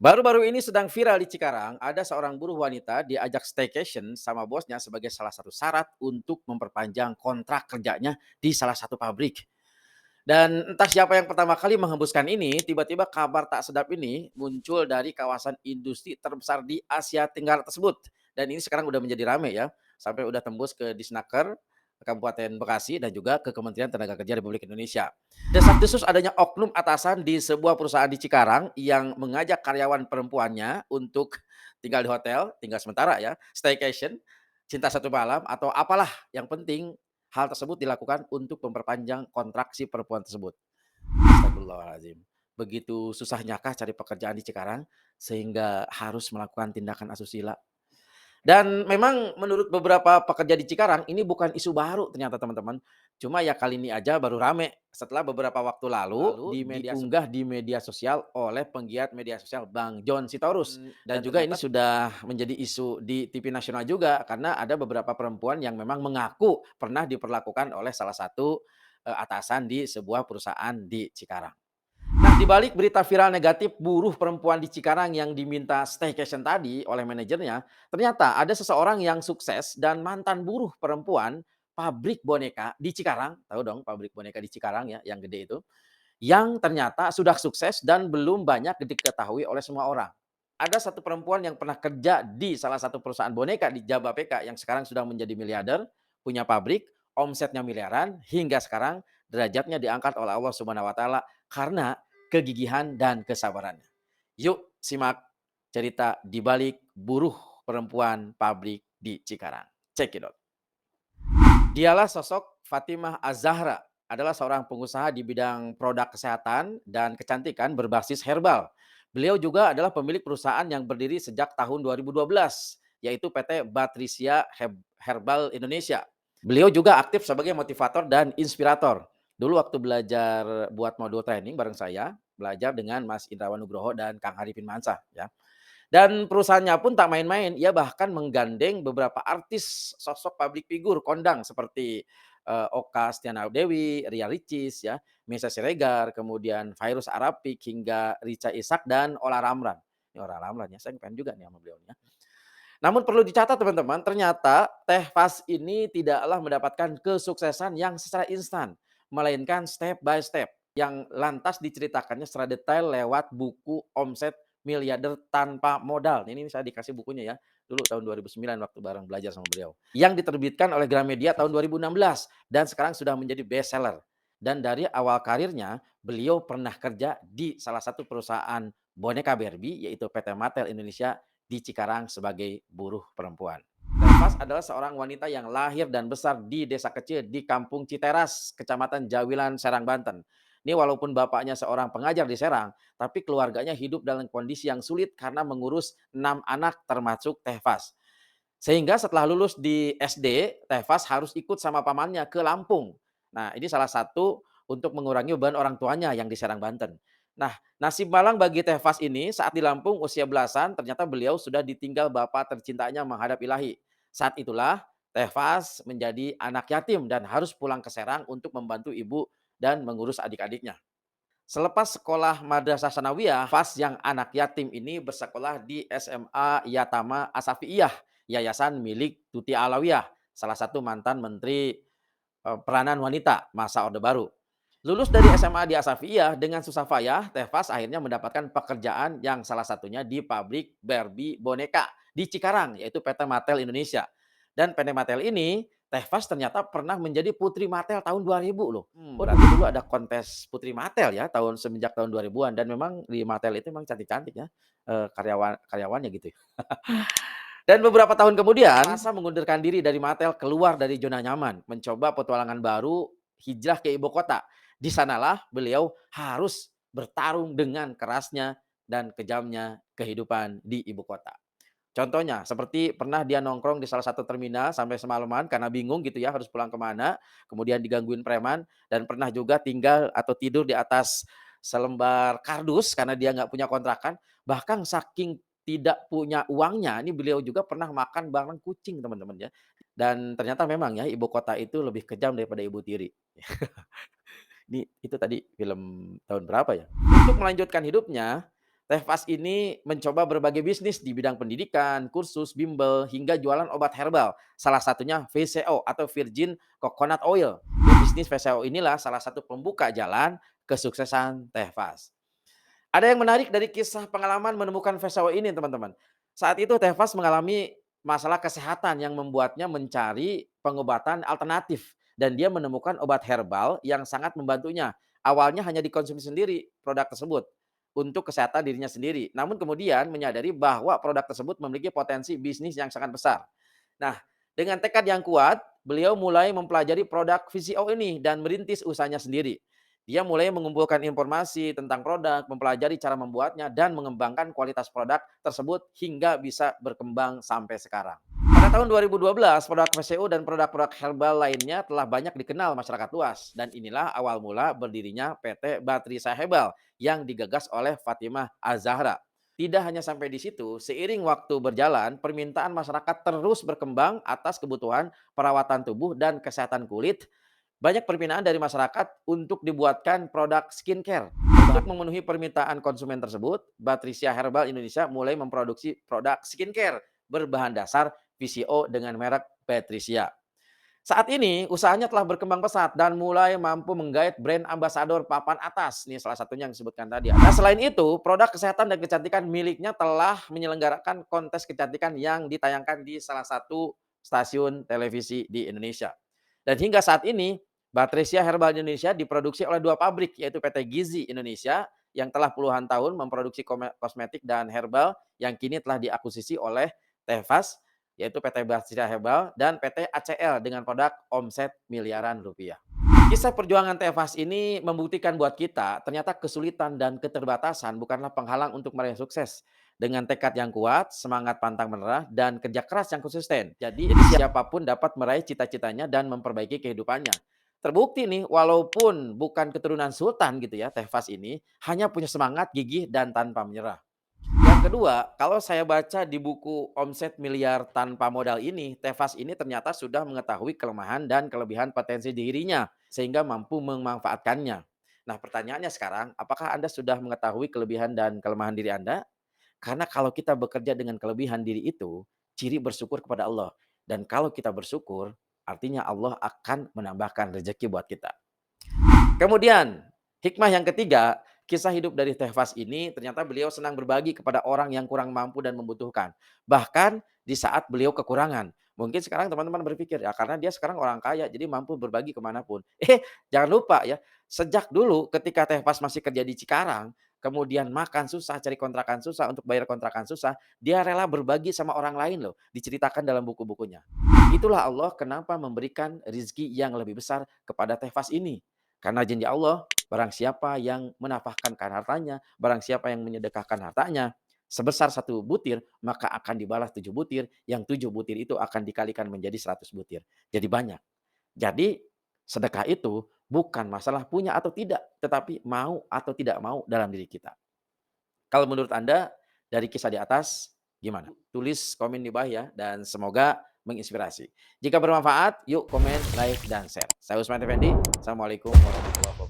Baru-baru ini sedang viral di Cikarang, ada seorang buruh wanita diajak staycation sama bosnya sebagai salah satu syarat untuk memperpanjang kontrak kerjanya di salah satu pabrik. Dan entah siapa yang pertama kali menghembuskan ini, tiba-tiba kabar tak sedap ini muncul dari kawasan industri terbesar di Asia Tenggara tersebut. Dan ini sekarang udah menjadi rame ya, sampai udah tembus ke Disnaker, Kabupaten Bekasi, dan juga ke Kementerian Tenaga Kerja Republik Indonesia. Desas-desus adanya oknum atasan di sebuah perusahaan di Cikarang yang mengajak karyawan perempuannya untuk tinggal di hotel, tinggal sementara ya, staycation, cinta satu malam, atau apalah yang penting hal tersebut dilakukan untuk memperpanjang kontrak si perempuan tersebut. Astagfirullahaladzim. Begitu susahnyakah cari pekerjaan di Cikarang sehingga harus melakukan tindakan asusila? Dan memang menurut beberapa pekerja di Cikarang, ini bukan isu baru ternyata teman-teman. Cuma ya kali ini aja baru rame setelah beberapa waktu lalu diunggah di media sosial oleh penggiat media sosial Bang John Sitorus. Dan juga ini sudah menjadi isu di TV nasional juga karena ada beberapa perempuan yang memang mengaku pernah diperlakukan oleh salah satu atasan di sebuah perusahaan di Cikarang. Nah, di balik berita viral negatif buruh perempuan di Cikarang yang diminta staycation tadi oleh manajernya, ternyata ada seseorang yang sukses dan mantan buruh perempuan pabrik boneka di Cikarang, tahu dong pabrik boneka di Cikarang ya, yang gede itu, yang ternyata sudah sukses dan belum banyak diketahui oleh semua orang. Ada satu perempuan yang pernah kerja di salah satu perusahaan boneka di Jababeka yang sekarang sudah menjadi miliarder, punya pabrik, omsetnya miliaran, hingga sekarang derajatnya diangkat oleh Allah Subhanahu wa taala karena kegigihan dan kesabarannya. Yuk simak cerita di balik buruh perempuan pabrik di Cikarang. Check it out. Dialah sosok Fatimah Az-Zahra, adalah seorang pengusaha di bidang produk kesehatan dan kecantikan berbasis herbal. Beliau juga adalah pemilik perusahaan yang berdiri sejak tahun 2012, yaitu PT Batrisia Herbal Indonesia. Beliau juga aktif sebagai motivator dan inspirator. Dulu waktu belajar buat modul training bareng saya, belajar dengan Mas Indrawan Nugroho dan Kang Arifin Mansah ya. Dan perusahaannya pun tak main-main, ia bahkan menggandeng beberapa artis sosok public figure kondang seperti, Oka Stiana Dewi, Ria Ricis ya, Meisya Siregar, kemudian Fairuz Arapik, hingga Richa Ishak dan Olla Ramlan. Ini Olla Ramlan ya, saya ngefans juga nih sama beliau nih ya. Namun perlu dicatat teman-teman, ternyata Teh Fas ini tidaklah mendapatkan kesuksesan yang secara instan, melainkan step by step yang lantas diceritakannya secara detail lewat buku Omset Miliarder Tanpa Modal. Ini saya dikasih bukunya ya, dulu tahun 2009 waktu bareng belajar sama beliau. Yang diterbitkan oleh Gramedia tahun 2016 dan sekarang sudah menjadi bestseller. Dan dari awal karirnya, beliau pernah kerja di salah satu perusahaan boneka Barbie yaitu PT Mattel Indonesia di Cikarang sebagai buruh perempuan. Telfas adalah seorang wanita yang lahir dan besar di desa kecil di Kampung Citeras, Kecamatan Jawilan, Serang, Banten. Ini walaupun bapaknya seorang pengajar di Serang, tapi keluarganya hidup dalam kondisi yang sulit karena mengurus 6 anak termasuk Tehfas. Sehingga setelah lulus di SD, Tehfas harus ikut sama pamannya ke Lampung. Nah, ini salah satu untuk mengurangi beban orang tuanya yang di Serang, Banten. Nah, nasib malang bagi Tehfas ini saat di Lampung usia belasan, ternyata beliau sudah ditinggal bapak tercintanya menghadap ilahi. Saat itulah Tehfas menjadi anak yatim dan harus pulang ke Serang untuk membantu ibu dan mengurus adik-adiknya. Selepas sekolah Madrasah Sanawiyah, Fas yang anak yatim ini bersekolah di SMA Yatama Asafiyah, yayasan milik Tuti Alawiyah, salah satu mantan menteri peranan wanita masa Orde Baru. Lulus dari SMA di Asafiyah dengan susah payah, Tefas akhirnya mendapatkan pekerjaan yang salah satunya di pabrik Barbie boneka di Cikarang, yaitu PT Mattel Indonesia. Dan PT Mattel ini, Tefas ternyata pernah menjadi Putri Mattel tahun 2000 loh. Berarti dulu ada kontes Putri Mattel ya semenjak tahun 2000-an dan memang di Mattel itu memang cantik-cantik ya, karyawannya gitu ya. Dan beberapa tahun kemudian, Masa mengundurkan diri dari Mattel keluar dari zona nyaman, mencoba petualangan baru, hijrah ke ibu kota. Di sanalah beliau harus bertarung dengan kerasnya dan kejamnya kehidupan di ibu kota. Contohnya, seperti pernah dia nongkrong di salah satu terminal sampai semalaman karena bingung gitu ya harus pulang kemana, kemudian digangguin preman, dan pernah juga tinggal atau tidur di atas selembar kardus karena dia nggak punya kontrakan. Bahkan saking tidak punya uangnya, ini beliau juga pernah makan bareng kucing teman-teman ya. Dan ternyata memang ya ibu kota itu lebih kejam daripada ibu tiri. Ini itu tadi film tahun berapa ya? Untuk melanjutkan hidupnya, Tehfas ini mencoba berbagai bisnis di bidang pendidikan, kursus, bimbel, hingga jualan obat herbal. Salah satunya VCO atau Virgin Coconut Oil. Bisnis VCO inilah salah satu pembuka jalan kesuksesan Tehfas. Ada yang menarik dari kisah pengalaman menemukan VCO ini, teman-teman. Saat itu Tehfas mengalami masalah kesehatan yang membuatnya mencari pengobatan alternatif dan dia menemukan obat herbal yang sangat membantunya. Awalnya hanya dikonsumsi sendiri produk tersebut untuk kesehatan dirinya sendiri. Namun kemudian menyadari bahwa produk tersebut memiliki potensi bisnis yang sangat besar. Nah, dengan tekad yang kuat, beliau mulai mempelajari produk VCO ini dan merintis usahanya sendiri. Dia mulai mengumpulkan informasi tentang produk, mempelajari cara membuatnya, dan mengembangkan kualitas produk tersebut hingga bisa berkembang sampai sekarang. Pada tahun 2012, produk VCO dan produk-produk herbal lainnya telah banyak dikenal masyarakat luas. Dan inilah awal mula berdirinya PT Batrisaya Herbal yang digagas oleh Fatimah Az-Zahra. Tidak hanya sampai di situ, seiring waktu berjalan, permintaan masyarakat terus berkembang atas kebutuhan perawatan tubuh dan kesehatan kulit. Banyak permintaan dari masyarakat untuk dibuatkan produk skincare. Untuk memenuhi permintaan konsumen tersebut, Batrisya Herbal Indonesia mulai memproduksi produk skincare berbahan dasar VCO dengan merek Batrisya. Saat ini usahanya telah berkembang pesat dan mulai mampu menggait brand ambasador papan atas. Ini salah satunya yang disebutkan tadi. Nah, selain itu, produk kesehatan dan kecantikan miliknya telah menyelenggarakan kontes kecantikan yang ditayangkan di salah satu stasiun televisi di Indonesia. Dan hingga saat ini, Batresia Herbal Indonesia diproduksi oleh dua pabrik, yaitu PT Gizi Indonesia yang telah puluhan tahun memproduksi kosmetik dan herbal yang kini telah diakuisisi oleh Tevas, yaitu PT Batresia Herbal dan PT ACL dengan produk omset miliaran rupiah. Kisah perjuangan Tevas ini membuktikan buat kita ternyata kesulitan dan keterbatasan bukanlah penghalang untuk meraih sukses. Dengan tekad yang kuat, semangat pantang menyerah, dan kerja keras yang konsisten. Jadi siapapun dapat meraih cita-citanya dan memperbaiki kehidupannya. Terbukti nih, walaupun bukan keturunan sultan gitu ya, Tehfas ini hanya punya semangat, gigih, dan tanpa menyerah. Yang kedua, kalau saya baca di buku Omset Miliar Tanpa Modal ini, Tehfas ini ternyata sudah mengetahui kelemahan dan kelebihan potensi dirinya, sehingga mampu memanfaatkannya. Nah, pertanyaannya sekarang, apakah Anda sudah mengetahui kelebihan dan kelemahan diri Anda? Karena kalau kita bekerja dengan kelebihan diri itu, ciri bersyukur kepada Allah. Dan kalau kita bersyukur, artinya Allah akan menambahkan rezeki buat kita. Kemudian, hikmah yang ketiga, kisah hidup dari Tehfas ini ternyata beliau senang berbagi kepada orang yang kurang mampu dan membutuhkan. Bahkan di saat beliau kekurangan. Mungkin sekarang teman-teman berpikir, ya karena dia sekarang orang kaya, jadi mampu berbagi kemanapun. Jangan lupa ya, sejak dulu ketika Tehfas masih kerja di Cikarang, kemudian makan susah, cari kontrakan susah, untuk bayar kontrakan susah, dia rela berbagi sama orang lain loh, diceritakan dalam buku-bukunya. Itulah Allah kenapa memberikan rizki yang lebih besar kepada Tehfas ini. Karena janji Allah, barang siapa yang menafkahkan hartanya, barang siapa yang menyedekahkan hartanya, sebesar 1 butir, maka akan dibalas 7 butir, yang 7 butir itu akan dikalikan menjadi 100 butir. Jadi banyak. Jadi sedekah itu bukan masalah punya atau tidak, tetapi mau atau tidak mau dalam diri kita. Kalau menurut Anda dari kisah di atas gimana? Tulis komen di bawah ya dan semoga menginspirasi. Jika bermanfaat, yuk komen, like, dan share. Saya Usman Effendi. Assalamualaikum warahmatullahi wabarakatuh.